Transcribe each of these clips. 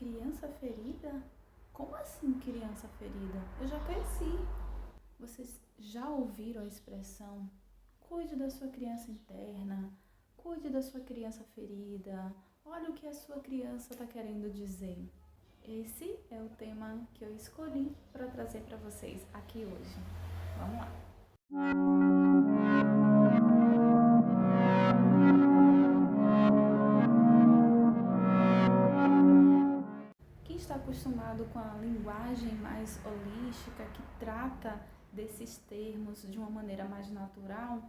criança ferida? Como assim criança ferida? Eu já cresci. Vocês já ouviram a expressão cuide da sua criança interna, cuide da sua criança ferida, olha o que a sua criança está querendo dizer. Esse é o tema que eu escolhi para trazer para vocês aqui hoje. Vamos lá! Quem está acostumado com a linguagem mais holística, que trata desses termos de uma maneira mais natural,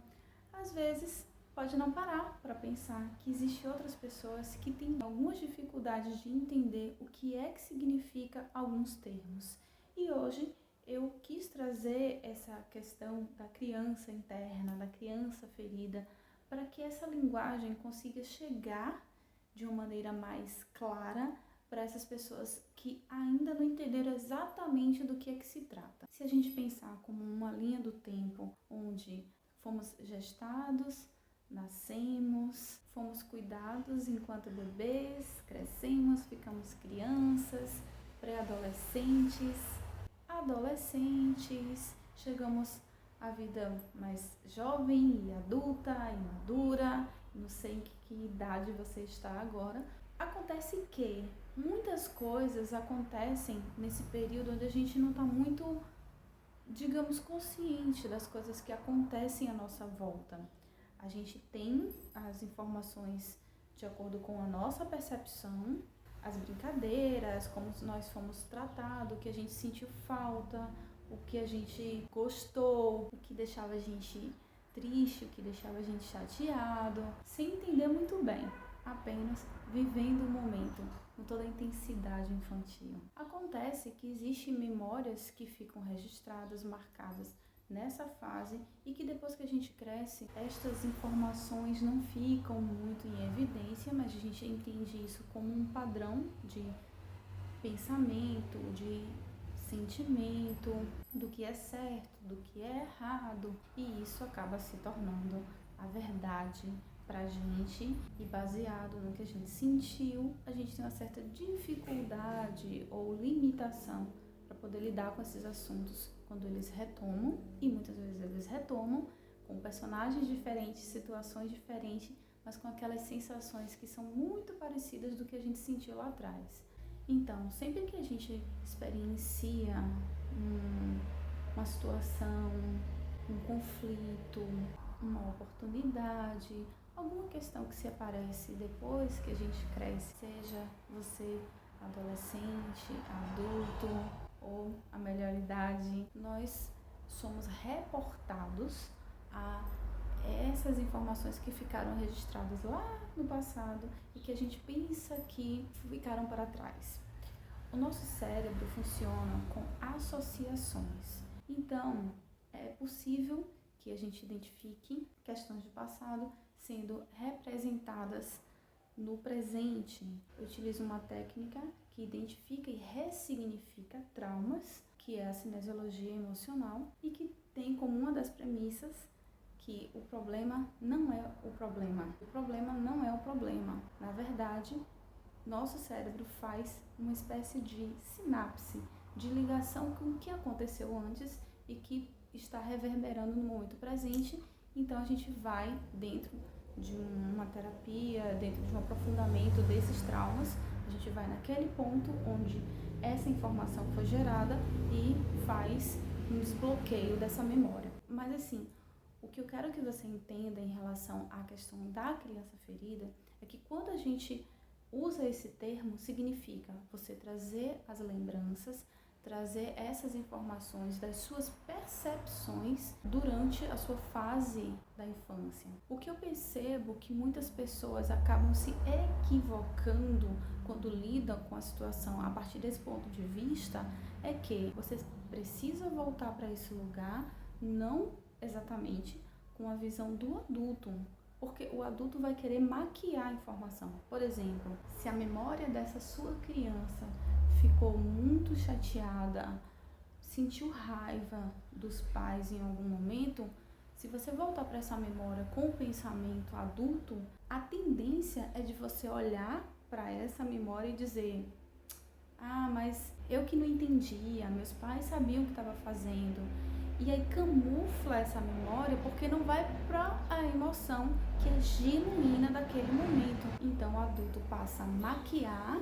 às vezes pode não parar para pensar que existem outras pessoas que têm algumas dificuldades de entender o que é que significa alguns termos. E hoje eu quis trazer essa questão da criança interna, da criança ferida, para que essa linguagem consiga chegar de uma maneira mais clara para essas pessoas que ainda não entenderam exatamente do que é que se trata. Se a gente pensar como uma linha do tempo onde fomos gestados, nascemos, fomos cuidados enquanto bebês, crescemos, ficamos crianças, pré-adolescentes, adolescentes, chegamos à vida mais jovem e adulta e madura, não sei em que idade você está agora. Acontece que muitas coisas acontecem nesse período onde a gente não está muito, digamos, consciente das coisas que acontecem à nossa volta. A gente tem as informações de acordo com a nossa percepção, as brincadeiras, como nós fomos tratados, o que a gente sentiu falta, o que a gente gostou, o que deixava a gente triste, o que deixava a gente chateado, sem entender muito bem, apenas vivendo o momento com toda a intensidade infantil. Acontece que existem memórias que ficam registradas, marcadas nessa fase e que depois que a gente cresce, estas informações não ficam muito em evidência, mas a gente entende isso como um padrão de pensamento, de sentimento, do que é certo, do que é errado, e isso acaba se tornando a verdade pra gente, e baseado no que a gente sentiu, a gente tem uma certa dificuldade ou limitação para poder lidar com esses assuntos quando eles retomam, e muitas vezes eles retomam com personagens diferentes, situações diferentes, mas com aquelas sensações que são muito parecidas do que a gente sentiu lá atrás. Então, sempre que a gente experiencia uma situação, um conflito, uma oportunidade, alguma questão que se aparece depois que a gente cresce, seja você adolescente, adulto ou a melhor idade, nós somos reportados a essas informações que ficaram registradas lá no passado e que a gente pensa que ficaram para trás. O nosso cérebro funciona com associações. Então, é possível que a gente identifique questões do passado sendo representadas no presente. Eu utilizo uma técnica que identifica e ressignifica traumas, que é a cinesiologia emocional, e que tem como uma das premissas que o problema não é o problema. O problema não é o problema. Na verdade, nosso cérebro faz uma espécie de sinapse, de ligação com o que aconteceu antes e que está reverberando no momento presente. Então a gente vai dentro de uma terapia, dentro de um aprofundamento desses traumas, a gente vai naquele ponto onde essa informação foi gerada e faz um desbloqueio dessa memória. Mas assim, o que eu quero que você entenda em relação à questão da criança ferida é que quando a gente usa esse termo, significa você trazer as lembranças, trazer essas informações das suas percepções durante a sua fase da infância. O que eu percebo que muitas pessoas acabam se equivocando quando lidam com a situação a partir desse ponto de vista é que você precisa voltar para esse lugar, não exatamente com a visão do adulto, porque o adulto vai querer maquiar a informação. Por exemplo, se a memória dessa sua criança ficou muito chateada, sentiu raiva dos pais em algum momento, se você voltar para essa memória com o pensamento adulto, a tendência é de você olhar para essa memória e dizer: Ah, mas eu que não entendia, meus pais sabiam o que estava fazendo. E aí camufla essa memória porque não vai para a emoção que é genuína daquele momento. Então o adulto passa a maquiar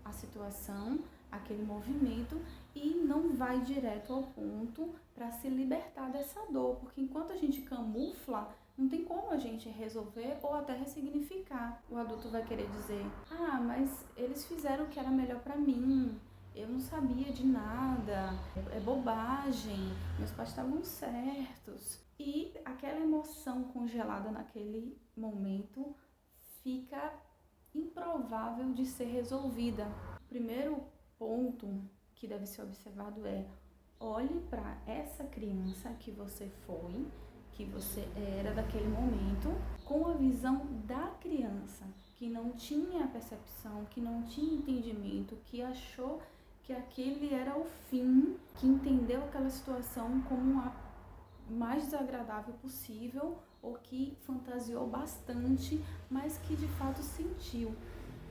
a situação, aquele movimento e não vai direto ao ponto para se libertar dessa dor, porque enquanto a gente camufla, não tem como a gente resolver ou até ressignificar. O adulto vai querer dizer: "Ah, mas eles fizeram o que era melhor para mim. Eu não sabia de nada, é bobagem, meus pais estavam certos." E aquela emoção congelada naquele momento fica improvável de ser resolvida. O primeiro ponto que deve ser observado é: olhe para essa criança que você foi, que você era daquele momento, com a visão da criança, que não tinha percepção, que não tinha entendimento, que achou que aquele era o fim, que entendeu aquela situação como a mais desagradável possível ou que fantasiou bastante, mas que de fato sentiu.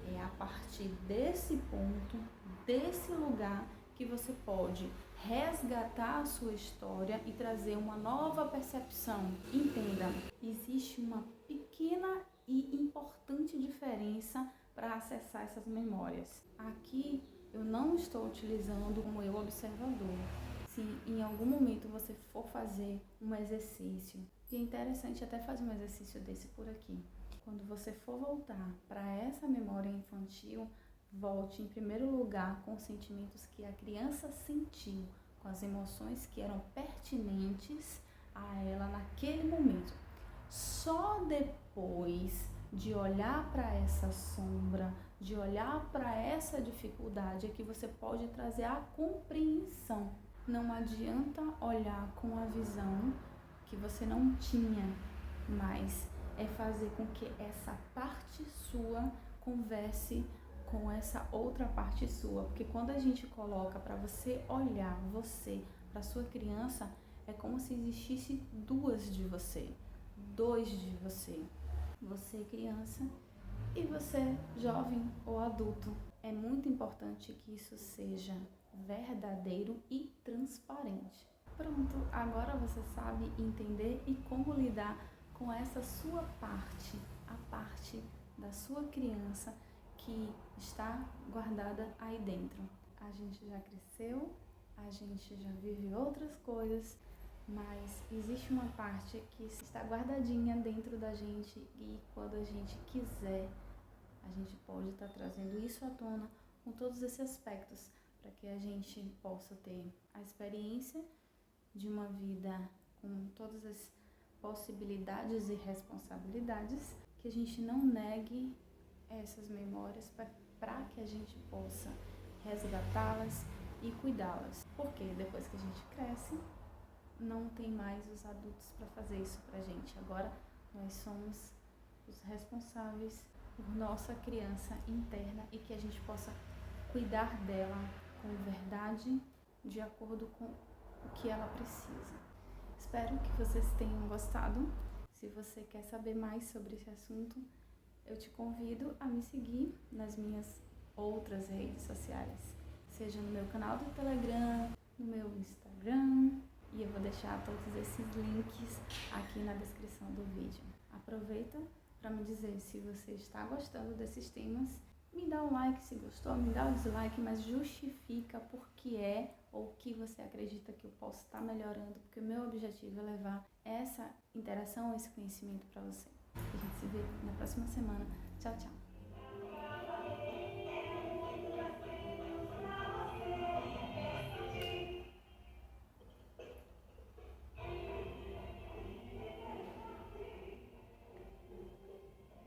É a partir desse ponto, desse lugar, que você pode resgatar a sua história e trazer uma nova percepção. Entenda, existe uma pequena e importante diferença para acessar essas memórias. Aqui eu não estou utilizando como eu observador. Se em algum momento você for fazer um exercício, e é interessante até fazer um exercício desse por aqui. Quando você for voltar para essa memória infantil, volte em primeiro lugar com os sentimentos que a criança sentiu, com as emoções que eram pertinentes a ela naquele momento. Só depois de olhar para essa sombra, de olhar para essa dificuldade, é que você pode trazer a compreensão. Não adianta olhar com a visão que você não tinha, mas é fazer com que essa parte sua converse com essa outra parte sua, porque quando a gente coloca para você olhar você para sua criança, é como se existisse duas de você, dois de você criança e você jovem ou adulto. É muito importante que isso seja verdadeiro e transparente. Pronto, agora você sabe entender e como lidar com essa sua parte, a parte da sua criança que está guardada aí dentro. A gente já cresceu, a gente já vive outras coisas, mas existe uma parte que está guardadinha dentro da gente e quando a gente quiser, a gente pode estar trazendo isso à tona com todos esses aspectos para que a gente possa ter a experiência de uma vida com todas as possibilidades e responsabilidades, que a gente não negue essas memórias para que a gente possa resgatá-las e cuidá-las. Porque depois que a gente cresce, não tem mais os adultos para fazer isso pra gente. Agora nós somos os responsáveis por nossa criança interna e que a gente possa cuidar dela com verdade, de acordo com o que ela precisa. Espero que vocês tenham gostado. Se você quer saber mais sobre esse assunto, eu te convido a me seguir nas minhas outras redes sociais, seja no meu canal do Telegram, no meu Instagram, e eu vou deixar todos esses links aqui na descrição do vídeo. Aproveita para me dizer se você está gostando desses temas. Me dá um like se gostou, me dá um dislike, mas justifica por que é ou o que você acredita que eu posso estar melhorando, porque o meu objetivo é levar essa interação, esse conhecimento para você. A gente se vê na próxima semana. Tchau, tchau.